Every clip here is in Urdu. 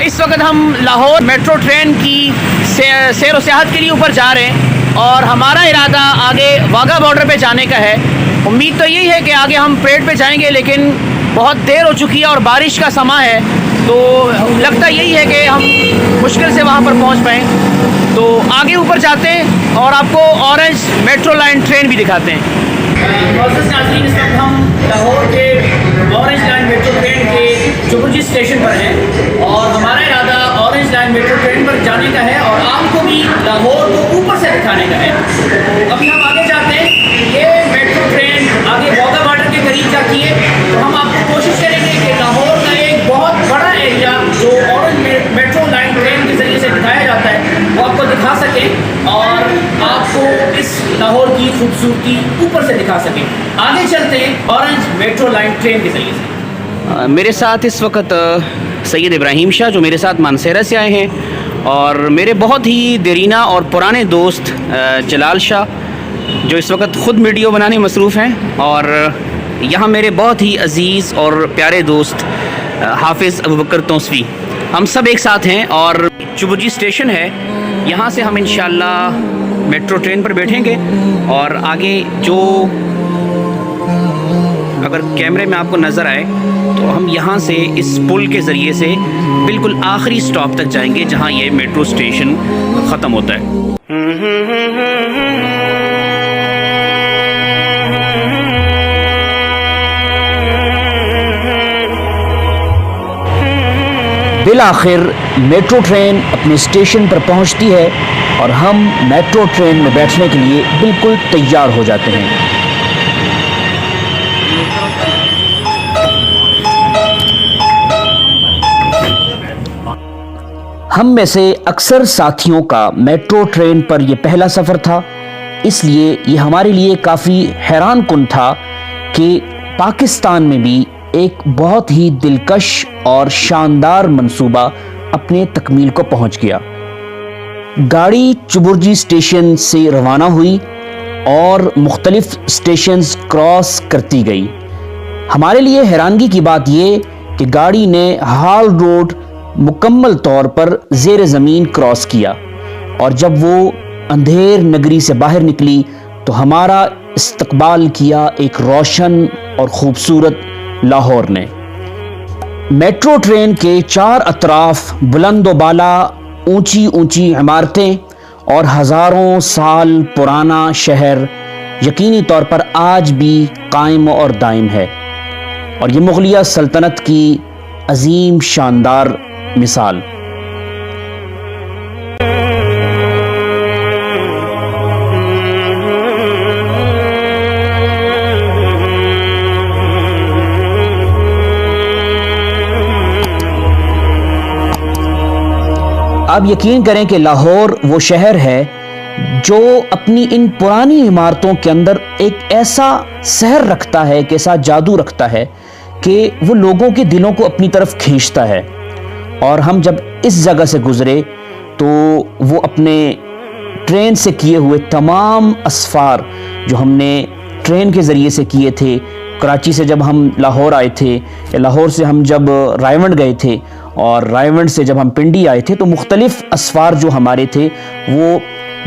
اس وقت ہم لاہور میٹرو ٹرین کی سیر و سیاحت کے لیے اوپر جا رہے ہیں اور ہمارا ارادہ آگے واگا بارڈر پہ جانے کا ہے. امید تو یہی ہے کہ آگے ہم پریڈ پہ جائیں گے، لیکن بہت دیر ہو چکی ہے اور بارش کا سماں ہے، تو لگتا یہی ہے کہ ہم مشکل سے وہاں پر پہنچ پائیں. تو آگے اوپر جاتے ہیں اور آپ کو اورنج میٹرو لائن ٹرین بھی دکھاتے ہیں. معزز ناظرین، اس وقت ہم لاہور کے اورنج لائن میٹرو ٹرین کے چبرجی اسٹیشن پر ہیں اور ہمارا ارادہ اورنج لائن میٹرو ٹرین پر جانے کا ہے اور آپ کو بھی لاہور کو اوپر سے دکھانے کا ہے. ابھی ہم آگے جاتے ہیں. یہ میٹرو ٹرین آگے واگا بارڈر کے قریب جاتی ہے، تو ہم آپ کو کوشش کریں گے کہ لاہور کا ایک بہت بڑا ایریا جو اورنج میٹرو لائن ٹرین کے ذریعے سے دکھایا جاتا ہے وہ آپ کو دکھا سکیں اور آپ کو اس لاہور کی خوبصورتی اوپر سے دکھا سکیں. آگے چلتے ہیں اورنج میٹرو لائن ٹرین کے ذریعے سے. میرے ساتھ اس وقت سید ابراہیم شاہ جو میرے ساتھ مانسہرہ سے آئے ہیں، اور میرے بہت ہی دیرینہ اور پرانے دوست جلال شاہ جو اس وقت خود ویڈیو بنانے مصروف ہیں، اور یہاں میرے بہت ہی عزیز اور پیارے دوست حافظ ابوبکر توسوی. ہم سب ایک ساتھ ہیں اور چبرجی اسٹیشن ہے، یہاں سے ہم انشاءاللہ میٹرو ٹرین پر بیٹھیں گے اور آگے جو اگر کیمرے میں آپ کو نظر آئے تو ہم یہاں سے اس پل کے ذریعے سے بالکل آخری سٹاپ تک جائیں گے جہاں یہ میٹرو اسٹیشن ختم ہوتا ہے. بالآخر میٹرو ٹرین اپنے اسٹیشن پر پہنچتی ہے اور ہم میٹرو ٹرین میں بیٹھنے کے لیے بالکل تیار ہو جاتے ہیں. ہم میں سے اکثر ساتھیوں کا میٹرو ٹرین پر یہ پہلا سفر تھا، اس لیے یہ ہمارے لیے کافی حیران کن تھا کہ پاکستان میں بھی ایک بہت ہی دلکش اور شاندار منصوبہ اپنے تکمیل کو پہنچ گیا. گاڑی چبرجی اسٹیشن سے روانہ ہوئی اور مختلف اسٹیشنز کراس کرتی گئی. ہمارے لیے حیرانگی کی بات یہ کہ گاڑی نے ہال روڈ مکمل طور پر زیر زمین کراس کیا، اور جب وہ اندھیر نگری سے باہر نکلی تو ہمارا استقبال کیا ایک روشن اور خوبصورت لاہور نے. میٹرو ٹرین کے چار اطراف بلند و بالا اونچی اونچی عمارتیں اور ہزاروں سال پرانا شہر یقینی طور پر آج بھی قائم اور دائم ہے، اور یہ مغلیہ سلطنت کی عظیم شاندار مثال. آپ یقین کریں کہ لاہور وہ شہر ہے جو اپنی ان پرانی عمارتوں کے اندر ایک ایسا سحر رکھتا ہے، ایک ایسا جادو رکھتا ہے کہ وہ لوگوں کے دلوں کو اپنی طرف کھینچتا ہے. اور ہم جب اس جگہ سے گزرے تو وہ اپنے ٹرین سے کیے ہوئے تمام اسفار جو ہم نے ٹرین کے ذریعے سے کیے تھے، کراچی سے جب ہم لاہور آئے تھے یا لاہور سے ہم جب رائیونڈ گئے تھے اور رائیونڈ سے جب ہم پنڈی آئے تھے، تو مختلف اسفار جو ہمارے تھے وہ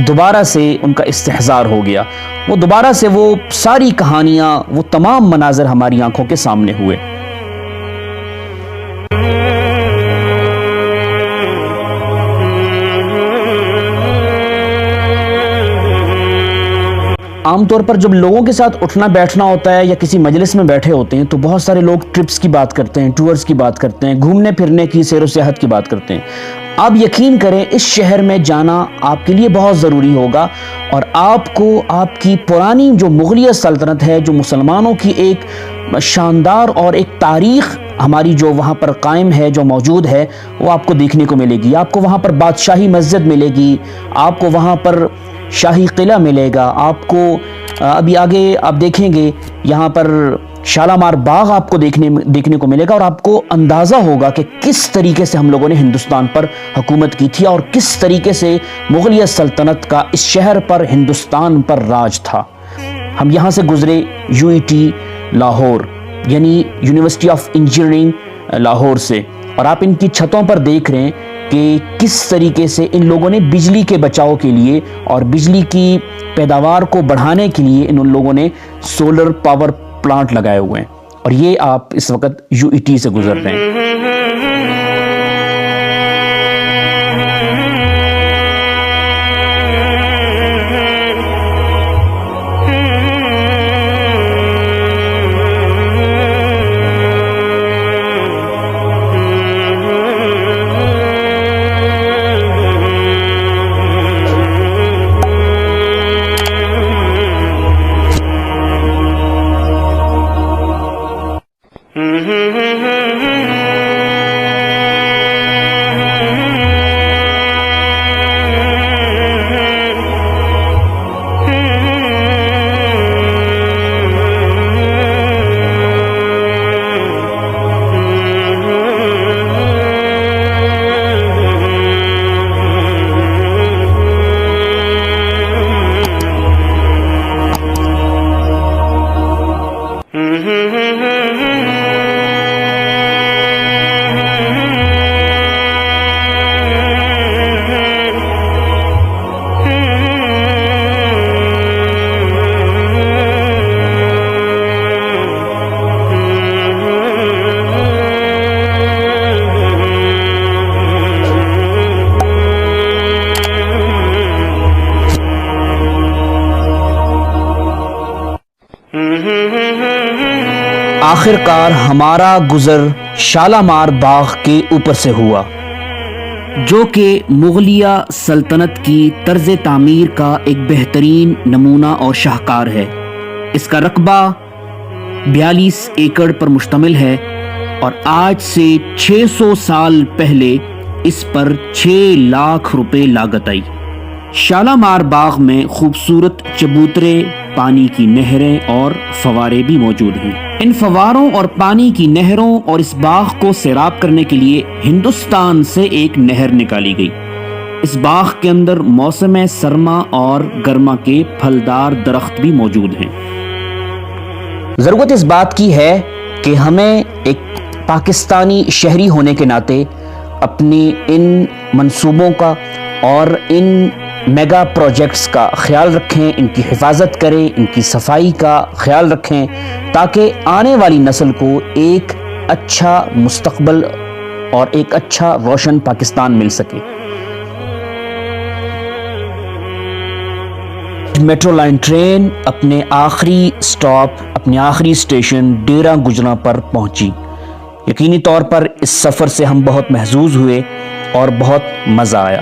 دوبارہ سے ان کا استحضار ہو گیا. وہ دوبارہ سے وہ ساری کہانیاں، وہ تمام مناظر ہماری آنکھوں کے سامنے ہوئے. عام طور پر جب لوگوں کے ساتھ اٹھنا بیٹھنا ہوتا ہے یا کسی مجلس میں بیٹھے ہوتے ہیں تو بہت سارے لوگ ٹرپس کی بات کرتے ہیں، ٹورز کی بات کرتے ہیں، گھومنے پھرنے کی، سیر و سیاحت کی بات کرتے ہیں. آپ یقین کریں اس شہر میں جانا آپ کے لیے بہت ضروری ہوگا، اور آپ کو آپ کی پرانی جو مغلیہ سلطنت ہے، جو مسلمانوں کی ایک شاندار اور ایک تاریخ ہماری جو وہاں پر قائم ہے، جو موجود ہے، وہ آپ کو دیکھنے کو ملے گی. آپ کو وہاں پر بادشاہی مسجد ملے گی، آپ کو وہاں پر شاہی قلعہ ملے گا، آپ کو ابھی آگے آپ دیکھیں گے یہاں پر شالامار باغ آپ کو دیکھنے کو ملے گا، اور آپ کو اندازہ ہوگا کہ کس طریقے سے ہم لوگوں نے ہندوستان پر حکومت کی تھی اور کس طریقے سے مغلیہ سلطنت کا اس شہر پر، ہندوستان پر راج تھا. ہم یہاں سے گزرے UET لاہور، یعنی یونیورسٹی آف انجینئرنگ لاہور سے، اور آپ ان کی چھتوں پر دیکھ رہے ہیں کہ کس طریقے سے ان لوگوں نے بجلی کے بچاؤ کے لیے اور بجلی کی پیداوار کو بڑھانے کے لیے ان لوگوں نے سولر پاور پلانٹ لگائے ہوئے ہیں، اور یہ آپ اس وقت UET سے گزر رہے ہیں۔ آخر کار ہمارا گزر شالامار باغ کے اوپر سے ہوا، جو کہ مغلیہ سلطنت کی طرز تعمیر کا ایک بہترین نمونہ اور شاہکار ہے۔ اس کا رقبہ 42 ایکڑ پر مشتمل ہے اور آج سے 600 سال پہلے اس پر 6 لاکھ روپے لاگت آئی۔ شالامار باغ میں خوبصورت چبوترے، پانی کی نہریں اور فوارے بھی موجود ہیں۔ ان فواروں اور پانی کی نہروں اور اس باغ کو سیراب کرنے کے لیے ہندوستان سے ایک نہر نکالی گئی۔ اس باغ کے اندر موسم سرما اور گرما کے پھلدار درخت بھی موجود ہیں۔ ضرورت اس بات کی ہے کہ ہمیں ایک پاکستانی شہری ہونے کے ناطے اپنی ان منصوبوں کا اور ان میگا پروجیکٹس کا خیال رکھیں، ان کی حفاظت کریں، ان کی صفائی کا خیال رکھیں، تاکہ آنے والی نسل کو ایک اچھا مستقبل اور ایک اچھا روشن پاکستان مل سکے۔ میٹرو لائن ٹرین اپنے آخری سٹاپ، اپنے آخری اسٹیشن ڈیرہ گجراں پر پہنچی۔ یقینی طور پر اس سفر سے ہم بہت محظوظ ہوئے اور بہت مزہ آیا۔